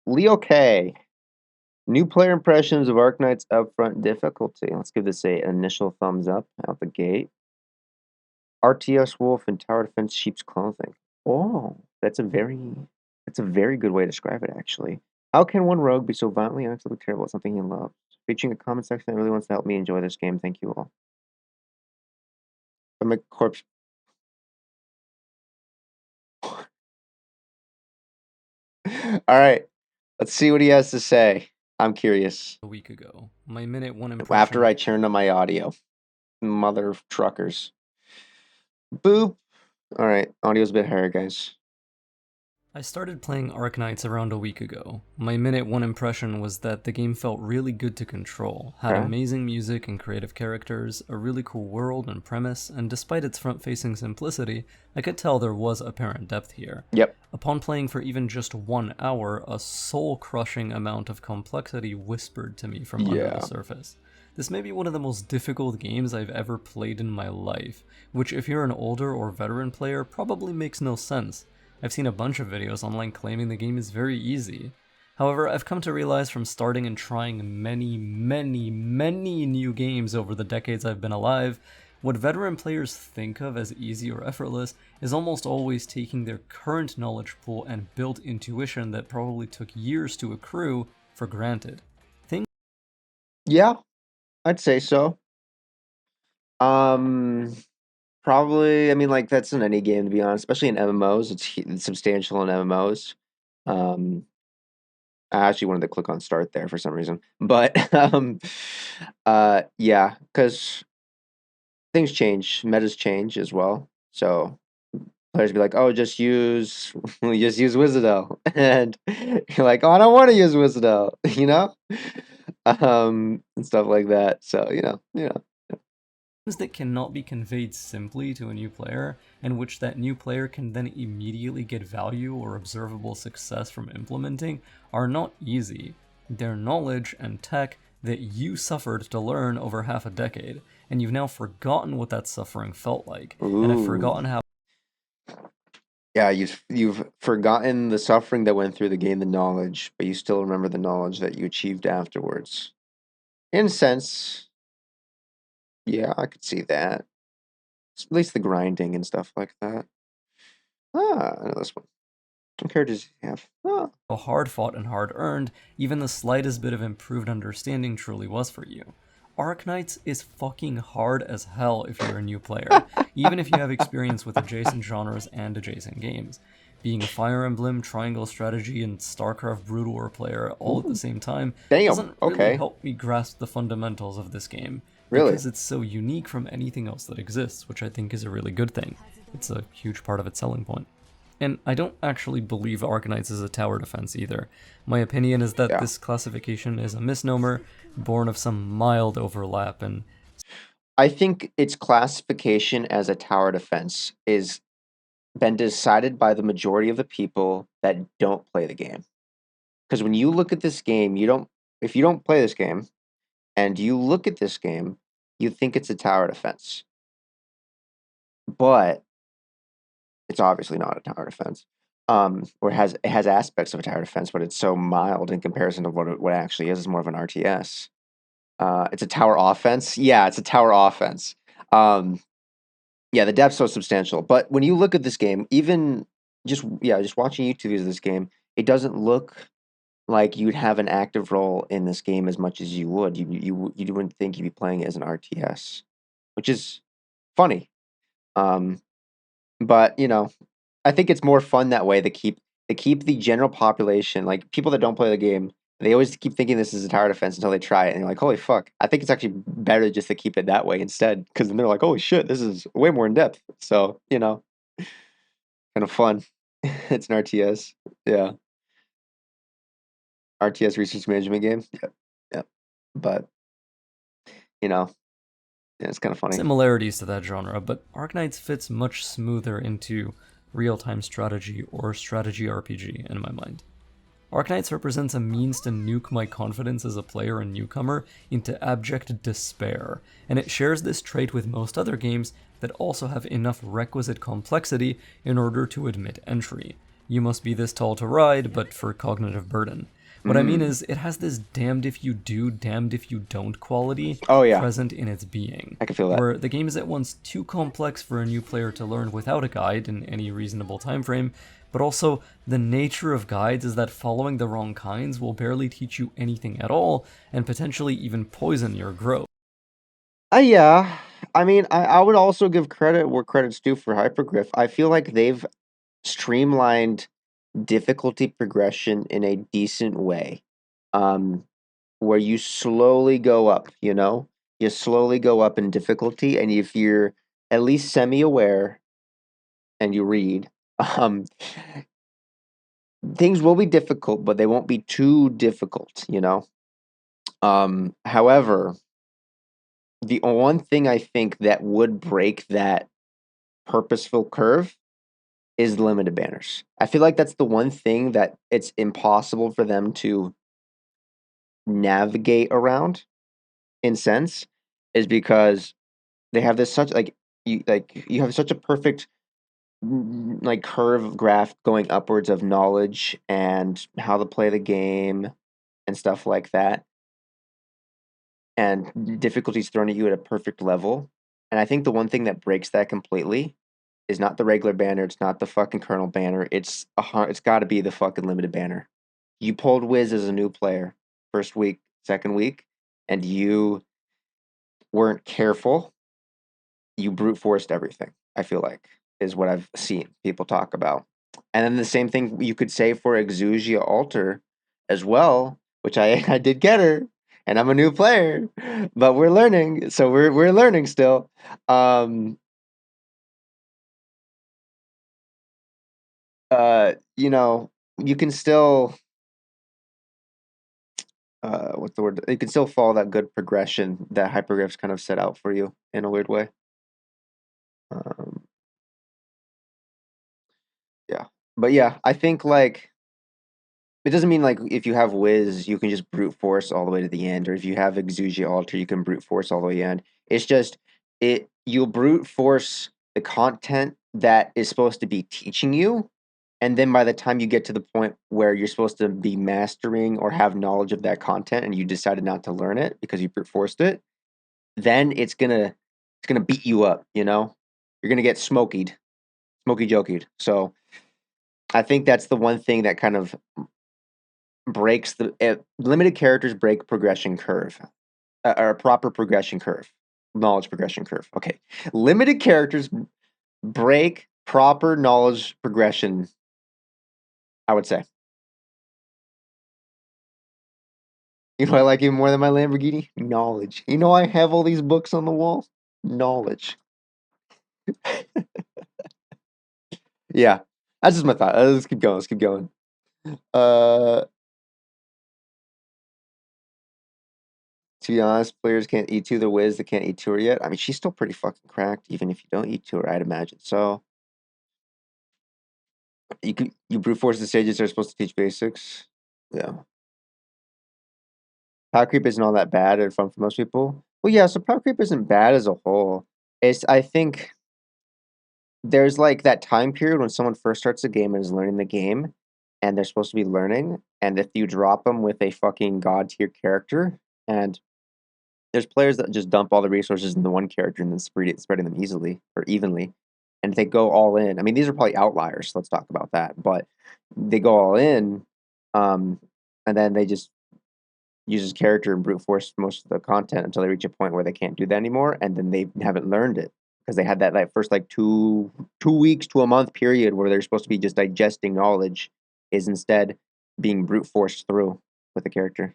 Leo K. New player impressions of Arknights Upfront difficulty. Let's give this a initial thumbs up out the gate. RTS Wolf and Tower Defense Sheep's Clothing. Oh, that's a very good way to describe it, actually. How can one rogue be so violently and unacceptably terrible at something he loves? Featuring a comment section that really wants to help me enjoy this game. Thank you all. I'm a corpse. All right, let's see what he has to say. I'm curious. A week ago, my minute one impression. After I turned on my audio. Mother of truckers. Boop. All right, audio's a bit higher, guys. I started playing Arknights around a week ago. My minute one impression was that the game felt really good to control, had Okay. amazing music and creative characters, a really cool world and premise, and despite its front-facing simplicity, I could tell there was apparent depth here. Yep. Upon playing for even just 1 hour, a soul-crushing amount of complexity whispered to me from under the surface. This may be one of the most difficult games I've ever played in my life, which if you're an older or veteran player probably makes no sense. I've seen a bunch of videos online claiming the game is very easy. However, I've come to realize from starting and trying many new games over the decades I've been alive, what veteran players think of as easy or effortless is almost always taking their current knowledge pool and built intuition that probably took years to accrue for granted. Yeah, I'd say so. Probably, I mean, like, that's in any game, to be honest, especially in MMOs. It's substantial in MMOs. I actually wanted to click on start there for some reason. But, yeah, because things change, metas change as well. So players be like, "Oh, just use Wizardell," and you're like, "Oh, I don't want to use Wizardell," you know, and stuff like that. So Things that cannot be conveyed simply to a new player, and which that new player can then immediately get value or observable success from implementing, are not easy. They're knowledge and tech that you suffered to learn over half a decade, and you've now forgotten what that suffering felt like, and have forgotten how Yeah, you've forgotten the suffering that went through the gain the knowledge, but you still remember the knowledge that you achieved afterwards. In a sense, yeah, I could see that. At least the grinding and stuff like that. I know this one. What characters do you have? hard fought and hard earned even the slightest bit of improved understanding truly was for you. Arknights is fucking hard as hell if you're a new player, even if you have experience with adjacent genres and adjacent games. Being a Fire Emblem, Triangle Strategy, and StarCraft Brood War player all at the same time doesn't really help me grasp the fundamentals of this game, because it's so unique from anything else that exists, which I think is a really good thing. It's a huge part of its selling point. And I don't actually believe Arknights is a tower defense either. My opinion is that this classification is a misnomer, born of some mild overlap, and I think its classification as a tower defense is been decided by the majority of the people that don't play the game. Because when you look at this game, if you don't play this game and you look at this game, you think it's a tower defense. But it's obviously not a tower defense. Or it has aspects of a tower defense, but it's so mild in comparison to what it actually is. It's more of an RTS. It's a tower offense. Yeah, it's a tower offense. Yeah, the depth's so substantial. But when you look at this game, even just watching YouTube videos of this game, it doesn't look like you'd have an active role in this game as much as you would. You wouldn't think you'd be playing it as an RTS, which is funny. But I think it's more fun that way to keep the general population, like people that don't play the game, they always keep thinking this is a tower defense until they try it, and you're like, holy fuck! I think it's actually better just to keep it that way instead, because then they're like, holy shit, this is way more in depth. So kind of fun. It's an RTS, yeah. RTS research management game, yeah. But yeah, it's kind of funny. similarities to that genre, but Arknights fits much smoother into real-time strategy or strategy RPG in my mind. Arknights represents a means to nuke my confidence as a player and newcomer into abject despair, and it shares this trait with most other games that also have enough requisite complexity in order to admit entry. you must be this tall to ride, but for cognitive burden. What I mean Mm. is, it has this damned if you do, damned if you don't quality Oh yeah, present in its being, I can feel that. where the game is at once too complex for a new player to learn without a guide in any reasonable time frame, but also the nature of guides is that following the wrong kinds will barely teach you anything at all, and potentially even poison your growth. Yeah. I mean, I would also give credit where credit's due for Hypergriff. I feel like they've streamlined difficulty progression in a decent way. Um, where you slowly go up, you know? You slowly go up in difficulty, and if you're at least semi-aware and you read, um, things will be difficult, but they won't be too difficult, you know? However, the one thing I think that would break that purposeful curve is limited banners. I feel like that's the one thing that it's impossible for them to navigate around in sense is because they have this such like you have such a perfect like curve graph going upwards of knowledge and how to play the game and stuff like that, and difficulties thrown at you at a perfect level. And I think the one thing that breaks that completely is not the regular banner, it's not the fucking kernel banner, it's got to be the fucking limited banner. You pulled Wiz as a new player first week, second week, and you weren't careful. You brute forced everything, I feel like, is what I've seen people talk about. And then the same thing you could say for Exugia Alter as well, which I did get her, and I'm a new player, but we're learning, so we're learning still. Um, you know, you can still what's the word? You can still follow that good progression that hypergraphs kind of set out for you in a weird way. Um, yeah, but yeah, I think like it doesn't mean like if you have Wiz, you can just brute force all the way to the end, or if you have Exugia Alter, you can brute force all the way to the end. It's just you'll brute force the content that is supposed to be teaching you, and then by the time you get to the point where you're supposed to be mastering or have knowledge of that content, and you decided not to learn it because you brute forced it, then it's gonna beat you up. You know, you're gonna get smoky jokied. So I think that's the one thing that kind of breaks the limited characters break progression curve, or a proper progression curve, knowledge progression curve. Okay, limited characters break proper knowledge progression. I would say. You know, I like even more than my Lamborghini knowledge. You know, I have all these books on the wall. Knowledge. Yeah, that's just my thought. Let's keep going. Let's keep going. Uh, to be honest, players can't E2 the Wiz. They can't E2 her yet. I mean, she's still pretty fucking cracked, even if you don't E2 her, I'd imagine. So you brute force the stages that are supposed to teach basics. Yeah. Power creep isn't all that bad or fun for most people. Well, yeah, so power creep isn't bad as a whole. It's I think there's like that time period when someone first starts a game and is learning the game, and they're supposed to be learning, and if you drop them with a fucking god tier character, and there's players that just dump all the resources in the one character and then spreading them easily or evenly, and they go all in. I mean, these are probably outliers. So let's talk about that. But they go all in, um, and then they just use his character and brute force most of the content until they reach a point where they can't do that anymore, and then they haven't learned it because they had that like first like 2 weeks to a month period where they're supposed to be just digesting knowledge, is instead being brute forced through with the character.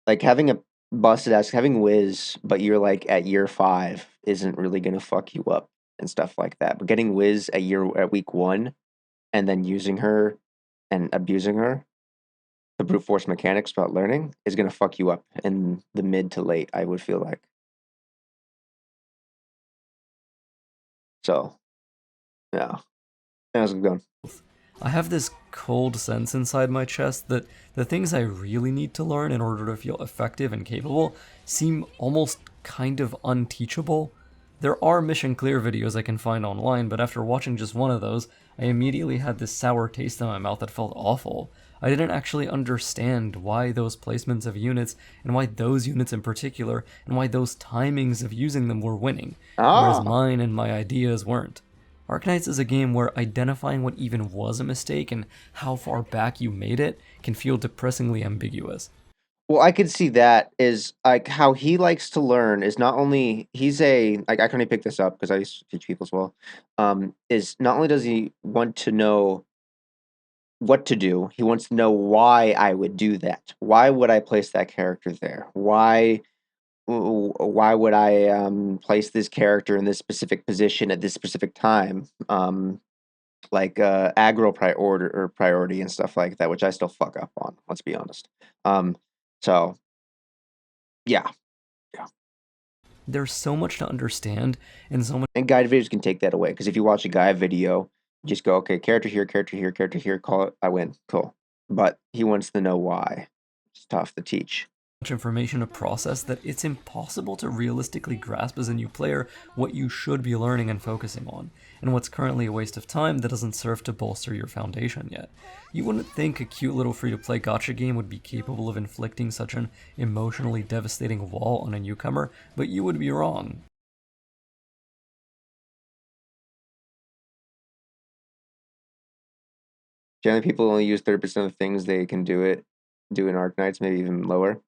Like having a busted ass, having Wiz, but you're like at year 5 isn't really gonna fuck you up and stuff like that. But getting Wiz at week 1 and then using her and abusing her, the brute force mechanics about learning is gonna fuck you up in the mid to late, I would feel like. So yeah. How's it going? I have this cold sense inside my chest that the things I really need to learn in order to feel effective and capable seem almost kind of unteachable. There are mission clear videos I can find online, but after watching just one of those, I immediately had this sour taste in my mouth that felt awful. I didn't actually understand why those placements of units, and why those units in particular, and why those timings of using them were winning, whereas Ah, mine and my ideas weren't. Arknights is a game where identifying what even was a mistake and how far back you made it can feel depressingly ambiguous. well, I could see that is like how he likes to learn is not only he's a like I can only pick this up because I used to teach people as well. Is not only does he want to know what to do, he wants to know why I would do that. Why would I place that character there? Why would I place this character in this specific position at this specific time? Like aggro priority and stuff like that, which I still fuck up on. Let's be honest. So yeah, yeah. There's so much to understand and so much And guide videos can take that away because if you watch a guide video, you just go, okay, character here, character here, character here, call it, I win, cool. But he wants to know why. It's tough to teach. information to process that it's impossible to realistically grasp as a new player what you should be learning and focusing on, and what's currently a waste of time that doesn't serve to bolster your foundation yet. You wouldn't think a cute little free-to-play gacha game would be capable of inflicting such an emotionally devastating wall on a newcomer, but you would be wrong. Generally, people only use 30% of the things they can do in Arknights, maybe even lower.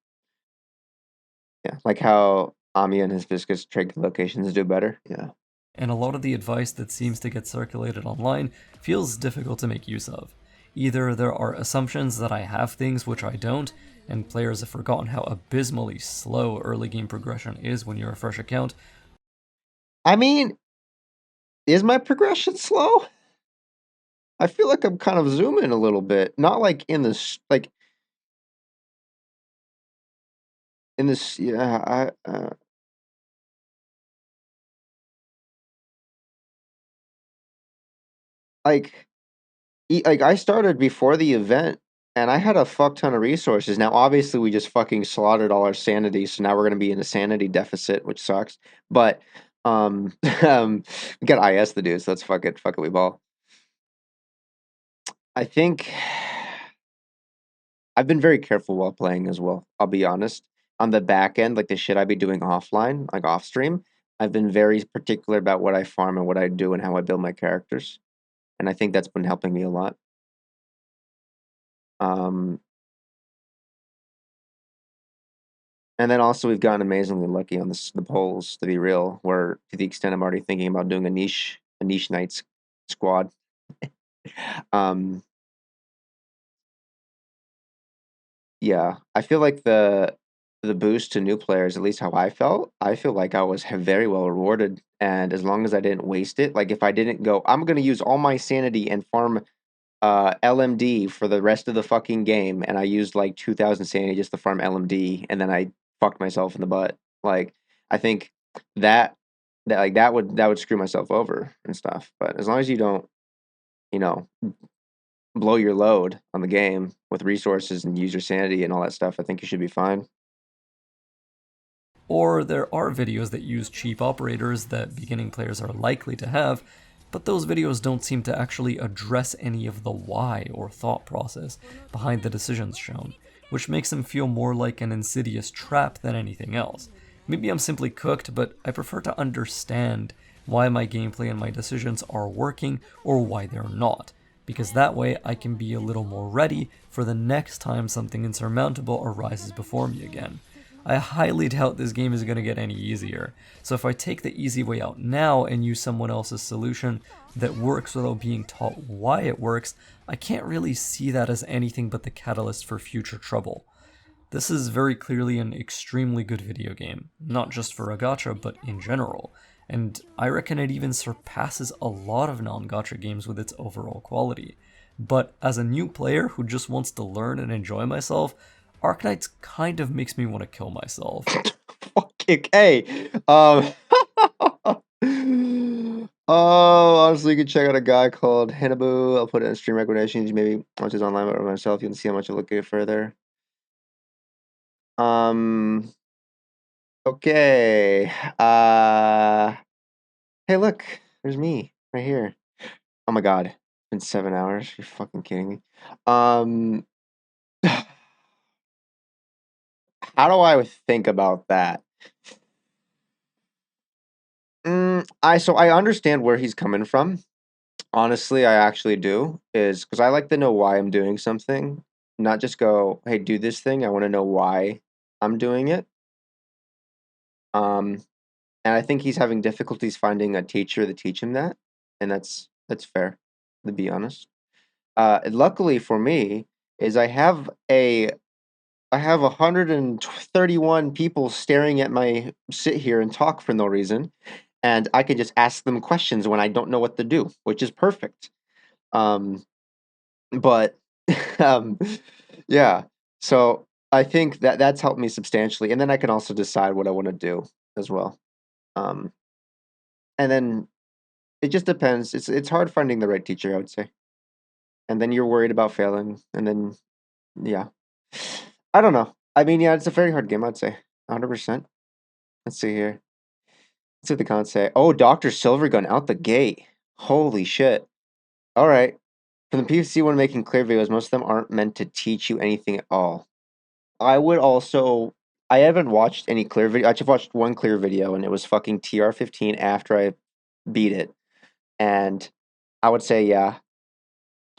Yeah, like how Amiya and his viscous trade locations do better. Yeah. And a lot of the advice that seems to get circulated online feels difficult to make use of. Either there are assumptions that I have things which I don't, and players have forgotten how abysmally slow early game progression is when you're a fresh account. I mean, is my progression slow? I feel like I'm kind of zooming a little bit. Not like in this, like in this. Yeah, like like I started before the event, and I had a fuck ton of resources. Now, obviously, we just fucking slaughtered all our sanity, so now we're gonna be in a sanity deficit, which sucks. But we got IS to do, so let's fuck it, we ball. I think I've been very careful while playing as well. I'll be honest. On the back end, like the shit I be doing offline, like off stream, I've been very particular about what I farm and what I do and how I build my characters, and I think that's been helping me a lot. Um, and then also we've gotten amazingly lucky on the polls, to be real, where to the extent I'm already thinking about doing a niche knights squad. um, Yeah, I feel like the boost to new players, at least how I felt, I feel like I was very well rewarded, and as long as I didn't waste it, like if I didn't go, I'm gonna use all my sanity and farm LMD for the rest of the fucking game, and I used like 2,000 sanity just to farm LMD, and then I fucked myself in the butt. Like I think that that would screw myself over and stuff. But as long as you don't, you know, blow your load on the game with resources and use your sanity and all that stuff, I think you should be fine. Or there are videos that use cheap operators that beginning players are likely to have, but those videos don't seem to actually address any of the why or thought process behind the decisions shown, which makes them feel more like an insidious trap than anything else. Maybe I'm simply cooked, but I prefer to understand why my gameplay and my decisions are working or why they're not, because that way I can be a little more ready for the next time something insurmountable arises before me again. I highly doubt this game is going to get any easier, so if I take the easy way out now and use someone else's solution that works without being taught why it works, I can't really see that as anything but the catalyst for future trouble. This is very clearly an extremely good video game, not just for a gacha, but in general, and I reckon it even surpasses a lot of non-gacha games with its overall quality. But as a new player who just wants to learn and enjoy myself, Arknights kind of makes me want to kill myself. Fucking hey. Oh, honestly, you can check out a guy called Hinabu. I'll put it in stream recommendations. Maybe once he's online or myself, you can see how much I look at it further. Um. Okay. Hey, look, there's me right here. Oh my God, it's been 7 hours. You're fucking kidding me. Um, how do I think about that? I understand where he's coming from. Honestly, I actually do. Is because I like to know why I'm doing something, not just go, "Hey, do this thing." I want to know why I'm doing it. Um, and I think he's having difficulties finding a teacher to teach him that, and that's fair, to be honest. Luckily for me, is I have 131 people staring at my sit here and talk for no reason, and I can just ask them questions when I don't know what to do, which is perfect. Um, but um, yeah, so I think that that's helped me substantially, and then I can also decide what I want to do as well. Um, and then it just depends. It's hard finding the right teacher, I would say, and then you're worried about failing, and then yeah, I don't know. I mean, yeah, it's a very hard game, I'd say, 100%. Let's see here. Let's see what the cons say. Oh, Doctor Silvergun out the gate. Holy shit. All right. From the PFC one making clear videos, most of them aren't meant to teach you anything at all. I would also. I haven't watched any clear video. I just watched one clear video, and it was fucking TR15 after I beat it. And I would say, yeah,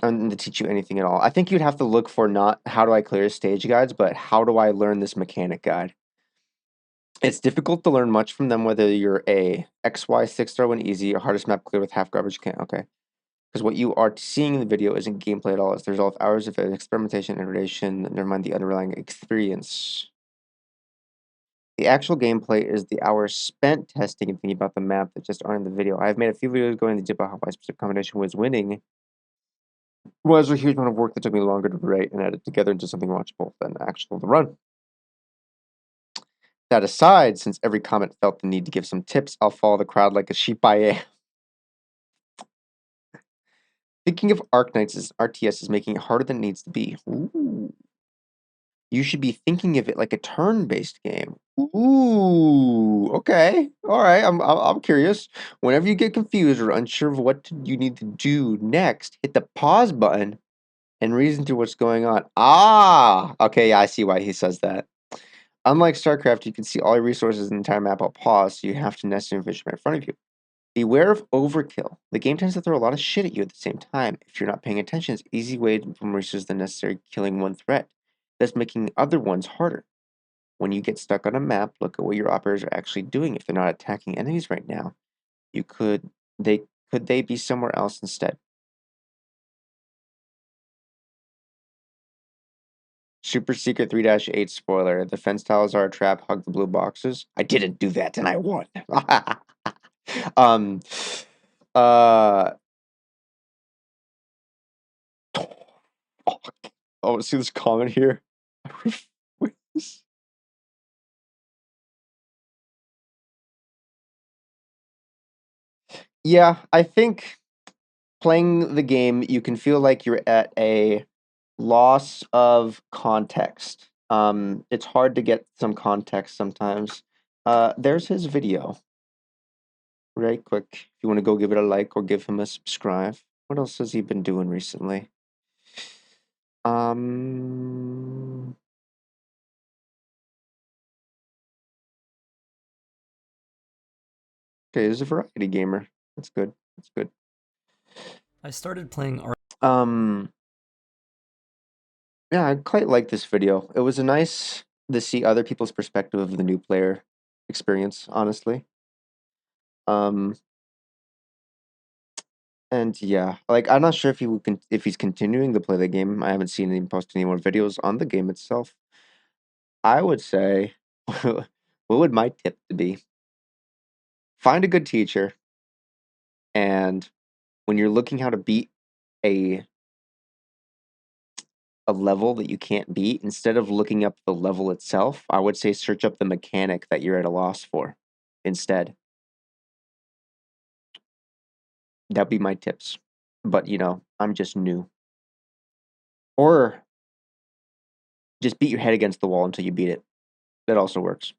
and to teach you anything at all. I think you'd have to look for not how do I clear stage guides, but how do I learn this mechanic guide. It's difficult to learn much from them whether you're a XY 6-star one easy or hardest map clear with half garbage can. Okay. Because what you are seeing in the video isn't gameplay at all. It's the result of hours of experimentation and iteration, never mind the underlying experience. The actual gameplay is the hours spent testing and thinking about the map that just aren't in the video. I've made a few videos going into about how my specific combination was winning. Was a huge amount of work that took me longer to write and edit together into something watchable than actual the run. That aside, since every comment felt the need to give some tips, I'll follow the crowd like a sheep I am. Thinking of Arknights as RTS is making it harder than it needs to be. Ooh. You should be thinking of it like a turn-based game. Ooh, okay. All right, I'm curious. Whenever you get confused or unsure of you need to do next, hit the pause button and reason through what's going on. Ah, okay, yeah, I see why he says that. Unlike StarCraft, you can see all your resources in the entire map on pause, so you have to nest your vision right in front of you. Beware of overkill. The game tends to throw a lot of shit at you at the same time. If you're not paying attention, it's an easy way to become resources than necessary killing one threat, thus making other ones harder. When you get stuck on a map, look at what your operators are actually doing. If they're not attacking enemies right now, you could they be somewhere else instead? Super Secret 3-8 spoiler. The fence tiles are a trap, hug the blue boxes. I didn't do that and I won. um uh oh, see this comment here? Yeah, I think playing the game, you can feel like you're at a loss of context. It's hard to get some context sometimes. There's his video. Right quick, if you want to go give it a like or give him a subscribe. What else has he been doing recently? Um, okay, he's a variety gamer. That's good. That's good. I started playing Um, yeah, I quite like this video. It was a nice to see other people's perspective of the new player experience, honestly. Um, and yeah, like I'm not sure if if he's continuing to play the game. I haven't seen him post any more videos on the game itself. I would say, what would my tip to be? Find a good teacher, and when you're looking how to beat a a level that you can't beat, instead of looking up the level itself, I would say search up the mechanic that you're at a loss for instead. That'd be my tips. But I'm just new. Or just beat your head against the wall until you beat it. That also works.